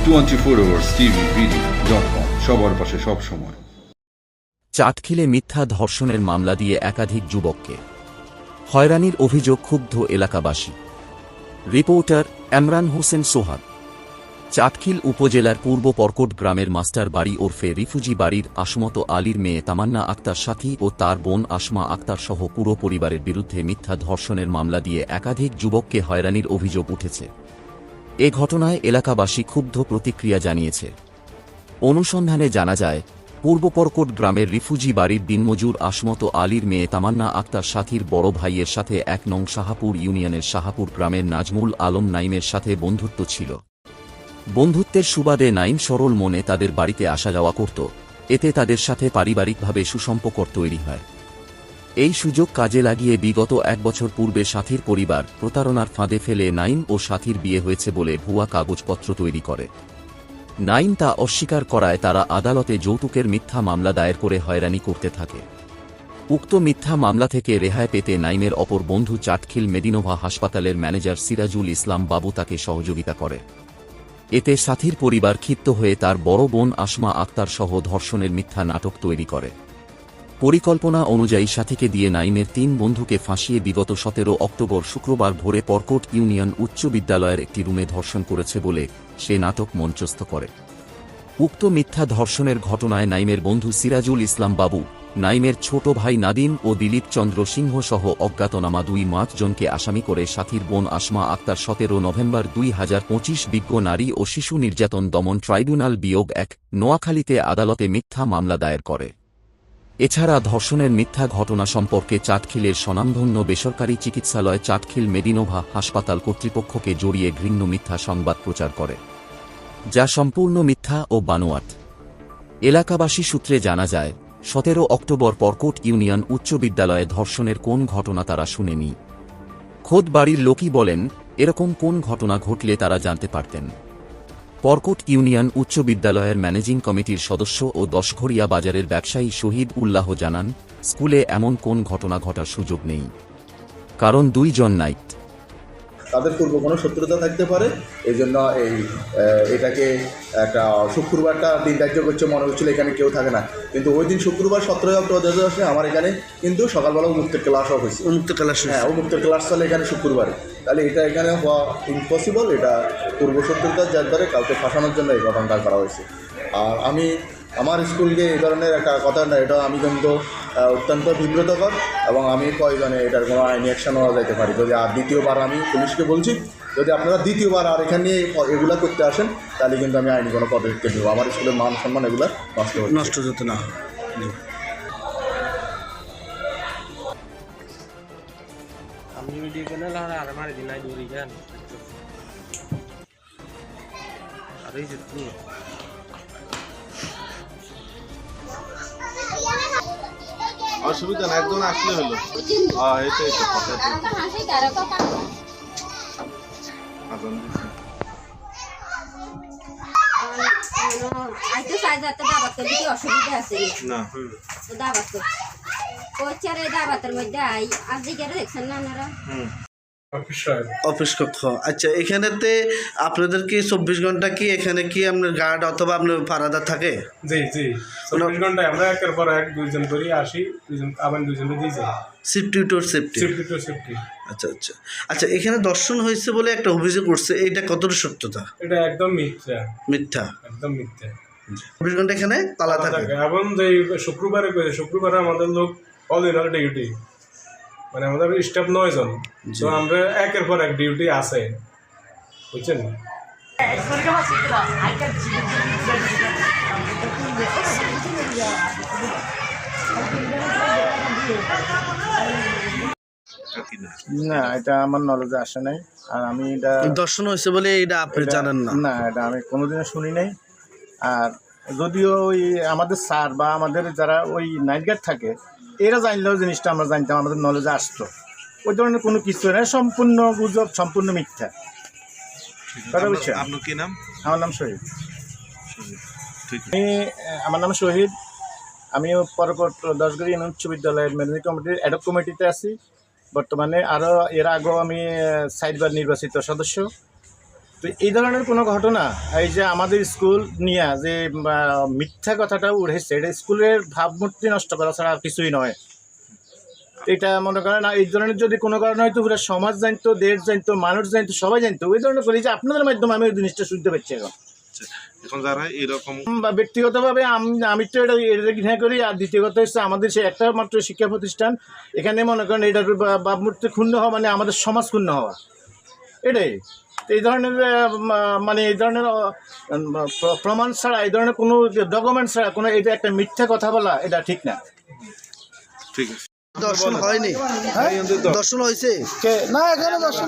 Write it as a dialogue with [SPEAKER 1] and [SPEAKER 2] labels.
[SPEAKER 1] 214hourstv.com সবার পাশে সব সময়।
[SPEAKER 2] চাটখিলে মিথ্যা ধর্ষণের মামলা দিয়ে একাধিক যুবককে হয়রানির অভিযোগ, ক্ষুব্ধ এলাকাবাসী। রিপোর্টার এমরান হোসেন সোহাগ। চাটখিল উপজেলার পূর্ব পরকট গ্রামের মাস্টার বাড়ি ওরফে রিফুজি বাড়ির আসমত আলীর মেয়ে তামান্না আক্তার সাথী ও তার বোন আসমা আক্তার সহ পুরো পরিবারের বিরুদ্ধে মিথ্যা ধর্ষণের মামলা দিয়ে একাধিক যুবককে হয়রানির অভিযোগ উঠেছে। এ ঘটনায় এলাকাবাসী ক্ষুব্ধ প্রতিক্রিয়া জানিয়েছে। অনুসন্ধানে জানা যায়, পূর্ব পরকট গ্রামের রিফুজি বাড়ির দিনমজুর আসমত আলীর মেয়ে তামান্না আক্তার সাথীর বড় ভাইয়ের সাথে ১ নং শাহাপুর ইউনিয়নের শাহাপুর গ্রামের নাজমুল আলম নাইমের সাথে বন্ধুত্ব ছিল। বন্ধুত্বের সুবাদে নাইম সরল মনে তাদের বাড়িতে আসা যাওয়া করত, এতে তাদের সাথে পারিবারিকভাবে সুসম্পর্ক তৈরি হয়। এই সুযোগ কাজে লাগিয়ে বিগত ১ বছর পূর্বে সাথীর পরিবার প্রতারণার ফাঁদে ফেলে নাইম ও সাথীর বিয়ে হয়েছে বলে ভুয়া কাগজপত্র তৈরি করে। নাইম তা অস্বীকার করায় তারা আদালতে যৌতুকের মিথ্যা মামলা দায়ের করে হয়রানি করতে থাকে। উক্ত মিথ্যা মামলা থেকে রেহাই পেতে নাইমের অপর বন্ধু চাটখিল মেদিনোভা হাসপাতালের ম্যানেজার সিরাজুল ইসলাম বাবু তাকে সহযোগিতা করে। এতে সাথীর পরিবার ক্ষিপ্ত হয়ে তার বড় বোন আসমা আক্তার সহ ধর্ষণের মিথ্যা নাটক তৈরি করে। পরিকল্পনা অনুযায়ী সাথীকে দিয়ে নাইমের ৩ বন্ধুকে ফাঁসিয়ে বিগত ১৭ অক্টোবর শুক্রবার ভোরে পরকট ইউনিয়ন উচ্চ বিদ্যালয়ের একটি রুমে ধর্ষণ করেছে বলে সে নাটক মঞ্চস্থ করে। উক্ত মিথ্যা ধর্ষণের ঘটনায় নাইমের বন্ধু সিরাজুল ইসলাম বাবু, নাইমের ছোট ভাই নাদিম ও দিলীপ চন্দ্র সিংহ সহ অজ্ঞাতনামা ২ জনকে আসামি করে সাথীর বোন আসমা আক্তার ১৭ নভেম্বর ২০২৫ বিজ্ঞ নারী ও শিশু নির্যাতন দমন ট্রাইব্যুনাল বিয়োগ-১ নোয়াখালীতে আদালতে মিথ্যা মামলা দায়ের করে। এছাড়া ধর্ষণের মিথ্যা ঘটনা সম্পর্কে চাটখিলের স্বনামধন্য বেসরকারি চিকিৎসালয় চাটখিল মেদিনোভা হাসপাতাল কর্তৃপক্ষকে জড়িয়ে ঘৃণ্য মিথ্যা সংবাদ প্রচার করে, যা সম্পূর্ণ মিথ্যা ও বানোয়াট। এলাকাবাসী সূত্রে জানা যায়, ১৭ অক্টোবর পরকট ইউনিয়ন উচ্চ বিদ্যালয়ে ধর্ষণের কোন ঘটনা তারা শুনেনি। খোদ বাড়ির লোকই বলেন, এরকম কোন ঘটনা ঘটলে তারা জানতে পারতেন। পরকট ইউনিয়ন উচ্চ বিদ্যালয়ের ম্যানেজিং কমিটির সদস্য ও দশঘরিয়া বাজারের ব্যবসায়ী শহীদ উল্লাহ জানান, স্কুলে এমন কোন ঘটনা ঘটার সুযোগ নেই, কারণ ২ জন নাইট
[SPEAKER 3] তাদের পূর্ব কোনো শত্রুতা থাকতে পারে। এই জন্য এটাকে একটা শুক্রবারটা দিন ধার্য করছে, মনে হচ্ছিল এখানে কেউ থাকে না, কিন্তু ওই দিন শুক্রবার ১৭ অক্টোবর ২০১০ আমার এখানে কিন্তু সকালবেলা উন্মুক্তের ক্লাসও হয়েছে। উন্মুক্তের ক্লাস চলে এখানে শুক্রবারে, তাহলে এটা এখানে হওয়া ইম্পসিবল। এটা পূর্ব শত্রুতার যার দ্বারা কাউকে ফাঁসানোর জন্য এই ঘটনাটা করা হয়েছে। আর আমার স্কুলকে এই ধরনের একটা কথা না, এটা আমি কিন্তু অত্যন্ত বিব্রতকর, এবং আমি প্রয়োজনে এটার কোনো আইনি অ্যাকশন হওয়া যেতে পারি। যদি আর দ্বিতীয়বার আমি পুলিশকে বলছি, যদি আপনারা দ্বিতীয়বার আর এখানে এগুলা করতে আসেন, তাহলে কিন্তু আমি আইনি কোনো পদক্ষেপ নেব। আমার স্কুলের মান সম্মান এগুলো নষ্ট যেতে না।
[SPEAKER 4] অসুবিধা না, একজন আসলে হলো।
[SPEAKER 5] অসুবিধা আছে না, দাবাতের মধ্যে আজ দেখছেন না আপনারা
[SPEAKER 6] অফিস কক্ষ। আচ্ছা, এখানেতে আপনাদের কি ২৪ ঘন্টা কি এখানে কি আপনার গার্ড অথবা আপনার পাহারাদার থাকে?
[SPEAKER 7] জি ২৪ ঘন্টায় আমরা একের পর এক ২ জন করে আসি, ২ জন আবার ২ জন দিয়ে যাই।
[SPEAKER 6] সেফটি। আচ্ছা, এখানে দর্শন হয়েছে বলে একটা অভিযোগ করছে, এটা কতটা সত্যতা?
[SPEAKER 7] এটা একদম মিথ্যা।
[SPEAKER 6] ২৪ ঘন্টা এখানে তালা থাকে।
[SPEAKER 7] এবং যে শুক্রবারে আমাদের লোক অল ইন অল ডিউটি, মানে আমাদের স্টাফ ৯ জন, তো আমরা একের পর এক ডিউটি আছে, বুঝছেন।
[SPEAKER 8] না, এটা আমার নলেজে আসে নাই। আর আমি এটা
[SPEAKER 6] দর্শন হয়েছে বলে এটা আপনি জানেন না?
[SPEAKER 8] না, এটা আমি কোনোদিনও শুনি নাই। আর যদিও ওই আমাদের স্যার বা আমাদের যারা ওই নাইট গার্ড থাকে, এরা জানলেও জিনিসটা আমরা জানতাম, আমাদের নলেজে আসতো। ওই ধরনের কোনো কিছু নেই, সম্পূর্ণ গুজব, সম্পূর্ণ মিথ্যা।
[SPEAKER 4] আপনার কি নাম?
[SPEAKER 8] আমার নাম শহীদ। আমার নাম শহীদ। আমি পরকট দশঘরিয়া উচ্চ বিদ্যালয়ের ম্যানেজিং কমিটির অ্যাডক কমিটিতে আছি বর্তমানে। আরও এর আগেও আমি ৪বার নির্বাচিত সদস্য। তো এই ধরনের কোনো ঘটনা এই যে আমাদের স্কুল নিয়ে যে মিথ্যা কথাটা উঠেছে, এটা স্কুলের ভাবমূর্তি নষ্ট করা ছাড়া আর কিছুই নয়। এটা মনে করেন এই ধরনের যদি কোনো কারণে হয়তো পুরো সমাজ জানতো, দেশ জানতো, মানুষ জানতো, সবাই জানতো, ওই ধরনের করি যে আপনাদের মাধ্যমে আমি ওই জিনিসটা শুনতে পাচ্ছি
[SPEAKER 4] এখন যারা এরকম
[SPEAKER 8] বা ব্যক্তিগতভাবে আমি তো এটা ঘৃণা করি। আর দ্বিতীয়ত হচ্ছে আমাদের সে একটা মাত্র শিক্ষা প্রতিষ্ঠান, এখানে মনে করেন এটার ভাবমূর্তি ক্ষুণ্ণ হওয়া মানে আমাদের সমাজ ক্ষুণ্ণ হওয়া, এটাই। এই ধরনের মানে এই ধরনের প্রমাণ ছাড়া, এই ধরনের কোনো ডকুমেন্ট ছাড়া কোনো এটা একটা মিথ্যা কথা বলা এটা ঠিক না।
[SPEAKER 4] ঠিক আছে
[SPEAKER 6] দর্শন হয়নি, দর্শন হয়েছে
[SPEAKER 9] না এখানে দর্শন